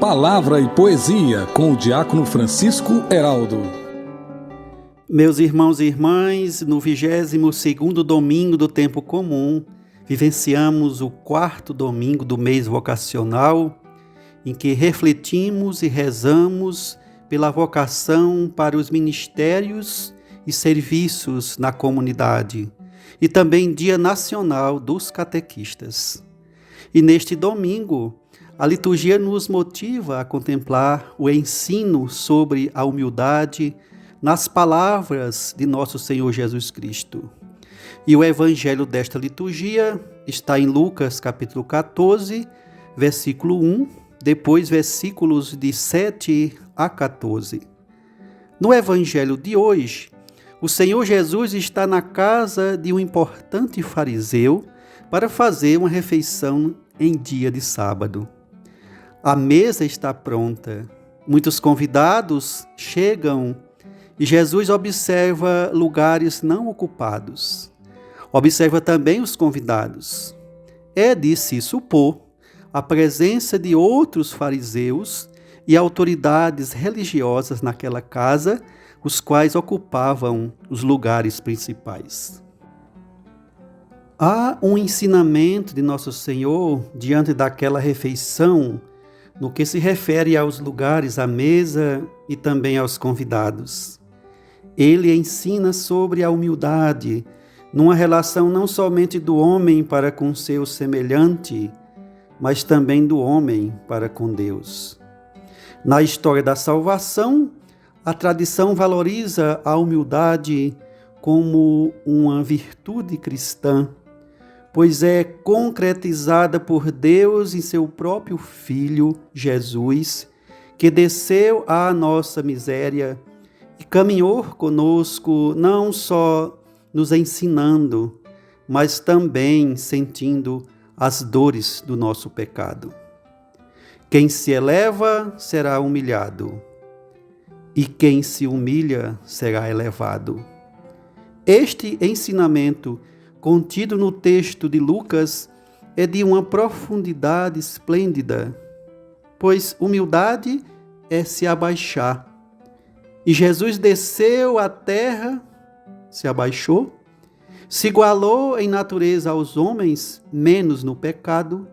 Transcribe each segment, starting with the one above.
Palavra e Poesia, com o diácono Francisco Heraldo. Meus irmãos e irmãs, no 22º domingo do tempo comum, vivenciamos o 4º domingo do mês vocacional, em que refletimos e rezamos pela vocação para os ministérios e serviços na comunidade, e também Dia Nacional dos Catequistas. E neste domingo, a liturgia nos motiva a contemplar o ensino sobre a humildade nas palavras de nosso Senhor Jesus Cristo. E o evangelho desta liturgia está em Lucas capítulo 14, versículo 1, depois versículos de 7 a 14. No evangelho de hoje, o Senhor Jesus está na casa de um importante fariseu para fazer uma refeição em dia de sábado. A mesa está pronta, muitos convidados chegam e Jesus observa lugares não ocupados. Observa também os convidados. É de se supor a presença de outros fariseus e autoridades religiosas naquela casa, os quais ocupavam os lugares principais. Há um ensinamento de Nosso Senhor diante daquela refeição no que se refere aos lugares à mesa e também aos convidados. Ele ensina sobre a humildade, numa relação não somente do homem para com seu semelhante, mas também do homem para com Deus. Na história da salvação, a tradição valoriza a humildade como uma virtude cristã, pois é concretizada por Deus em seu próprio Filho, Jesus, que desceu à nossa miséria e caminhou conosco não só nos ensinando, mas também sentindo as dores do nosso pecado. Quem se eleva será humilhado, e quem se humilha será elevado. Este ensinamento contido no texto de Lucas é de uma profundidade esplêndida, pois humildade é se abaixar. E Jesus desceu à terra, se abaixou, se igualou em natureza aos homens, menos no pecado,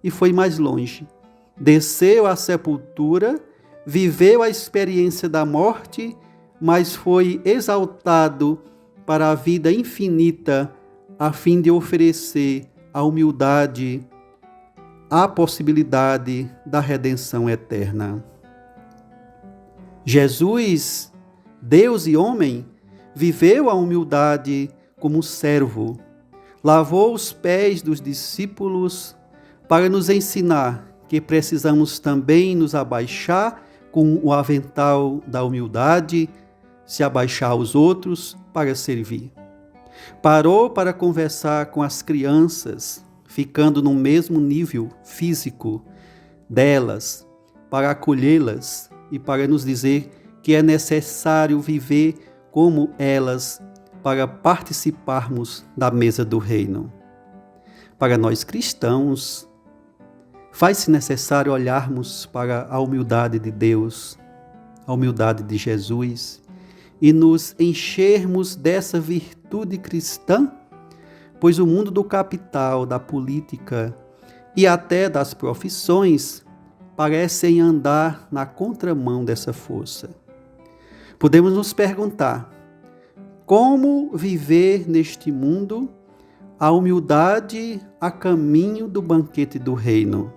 e foi mais longe. Desceu à sepultura, viveu a experiência da morte, mas foi exaltado para a vida infinita, a fim de oferecer à humildade a possibilidade da redenção eterna. Jesus, Deus e homem, viveu a humildade como servo, lavou os pés dos discípulos para nos ensinar que precisamos também nos abaixar com o avental da humildade, se abaixar aos outros para servir. Parou para conversar com as crianças, ficando no mesmo nível físico delas, para acolhê-las e para nos dizer que é necessário viver como elas para participarmos da mesa do reino. Para nós cristãos, faz-se necessário olharmos para a humildade de Deus, a humildade de Jesus, e nos enchermos dessa virtude cristã, pois o mundo do capital, da política e até das profissões parecem andar na contramão dessa força. Podemos nos perguntar: como viver neste mundo a humildade a caminho do banquete do reino?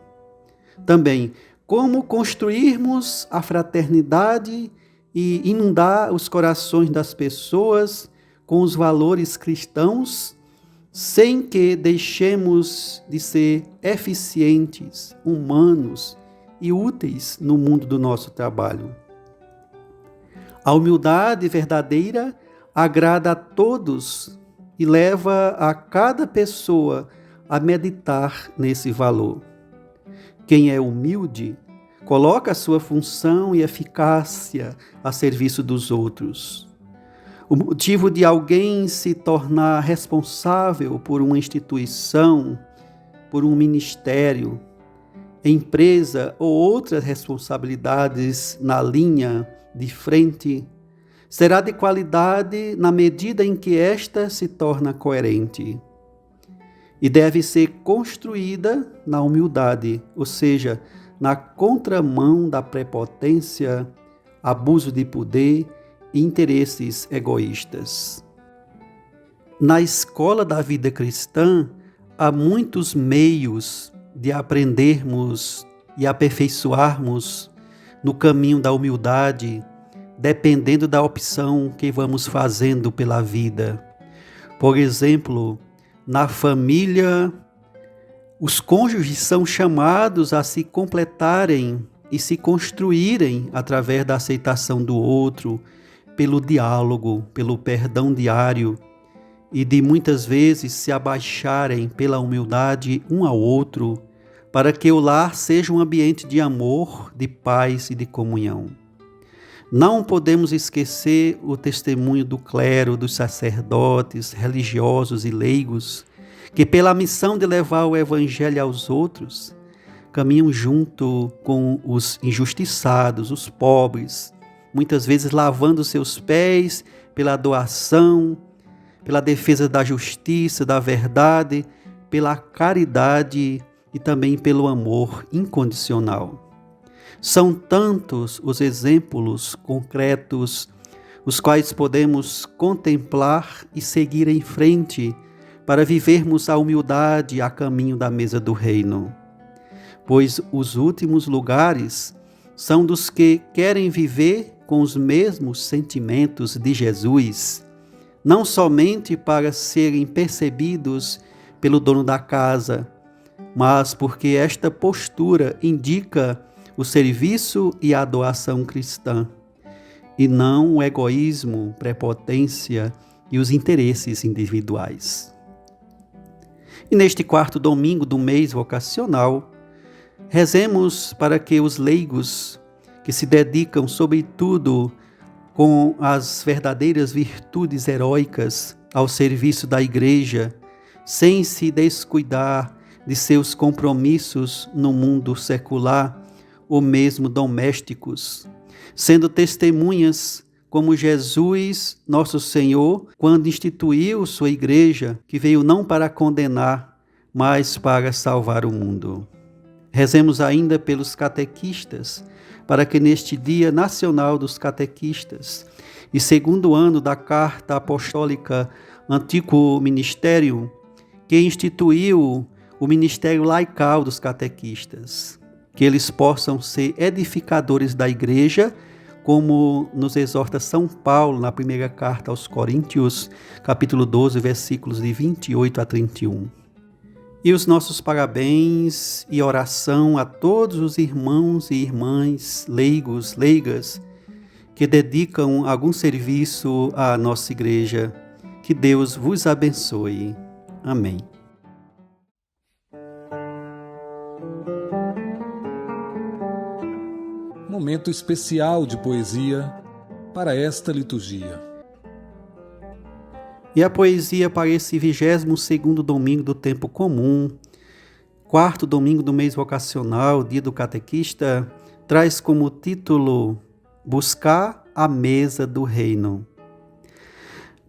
Também, como construirmos a fraternidade e inundar os corações das pessoas com os valores cristãos, sem que deixemos de ser eficientes, humanos e úteis no mundo do nosso trabalho. A humildade verdadeira agrada a todos e leva a cada pessoa a meditar nesse valor. Quem é humilde coloca a sua função e eficácia a serviço dos outros. O motivo de alguém se tornar responsável por uma instituição, por um ministério, empresa ou outras responsabilidades na linha de frente, será de qualidade na medida em que esta se torna coerente. E deve ser construída na humildade, ou seja, na contramão da prepotência, abuso de poder e interesses egoístas. Na escola da vida cristã, há muitos meios de aprendermos e aperfeiçoarmos no caminho da humildade, dependendo da opção que vamos fazendo pela vida. Por exemplo, na família, os cônjuges são chamados a se completarem e se construírem através da aceitação do outro, pelo diálogo, pelo perdão diário e de muitas vezes se abaixarem pela humildade um ao outro, para que o lar seja um ambiente de amor, de paz e de comunhão. Não podemos esquecer o testemunho do clero, dos sacerdotes, religiosos e leigos, que pela missão de levar o evangelho aos outros, caminham junto com os injustiçados, os pobres, muitas vezes lavando seus pés pela doação, pela defesa da justiça, da verdade, pela caridade e também pelo amor incondicional. São tantos os exemplos concretos, os quais podemos contemplar e seguir em frente para vivermos a humildade a caminho da mesa do reino. Pois os últimos lugares são dos que querem viver com os mesmos sentimentos de Jesus, não somente para serem percebidos pelo dono da casa, mas porque esta postura indica o serviço e a doação cristã, e não o egoísmo, prepotência e os interesses individuais. E neste quarto domingo do mês vocacional, rezemos para que os leigos, que se dedicam sobretudo com as verdadeiras virtudes heróicas ao serviço da Igreja, sem se descuidar de seus compromissos no mundo secular, ou mesmo domésticos, sendo testemunhas como Jesus, nosso Senhor, quando instituiu sua igreja, que veio não para condenar, mas para salvar o mundo. Rezemos ainda pelos catequistas, para que neste Dia Nacional dos Catequistas e segundo ano da Carta Apostólica Antiquo Ministério, que instituiu o Ministério Laical dos Catequistas, que eles possam ser edificadores da Igreja, como nos exorta São Paulo na primeira carta aos Coríntios, capítulo 12, versículos de 28 a 31. E os nossos parabéns e oração a todos os irmãos e irmãs, leigos, leigas, que dedicam algum serviço à nossa Igreja. Que Deus vos abençoe. Amém. Momento especial de poesia para esta liturgia. E a poesia para esse 22º domingo do tempo comum, quarto domingo do mês vocacional, dia do catequista, traz como título Buscar a mesa do reino.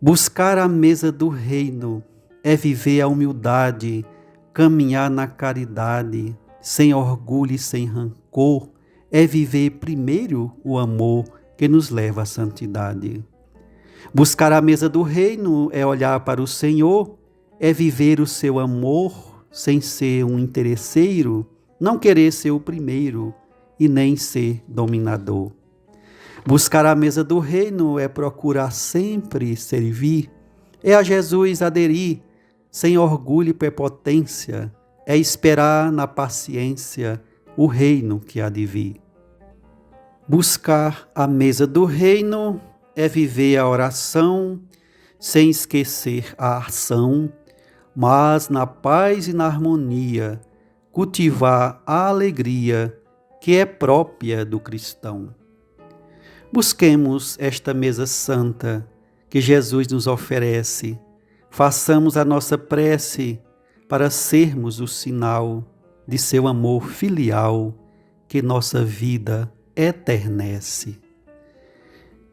Buscar a mesa do reino é viver a humildade, caminhar na caridade, sem orgulho e sem rancor, é viver primeiro o amor que nos leva à santidade. Buscar a mesa do reino é olhar para o Senhor, é viver o seu amor sem ser um interesseiro, não querer ser o primeiro e nem ser dominador. Buscar a mesa do reino é procurar sempre servir, é a Jesus aderir, sem orgulho e prepotência, é esperar na paciência o reino que há de vir. Buscar a mesa do reino é viver a oração, sem esquecer a ação, mas na paz e na harmonia, cultivar a alegria que é própria do cristão. Busquemos esta mesa santa que Jesus nos oferece, façamos a nossa prece para sermos o sinal de seu amor filial que nossa vida eternece.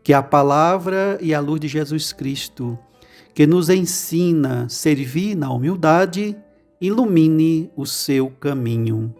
Que a palavra e a luz de Jesus Cristo, que nos ensina a servir na humildade, ilumine o seu caminho.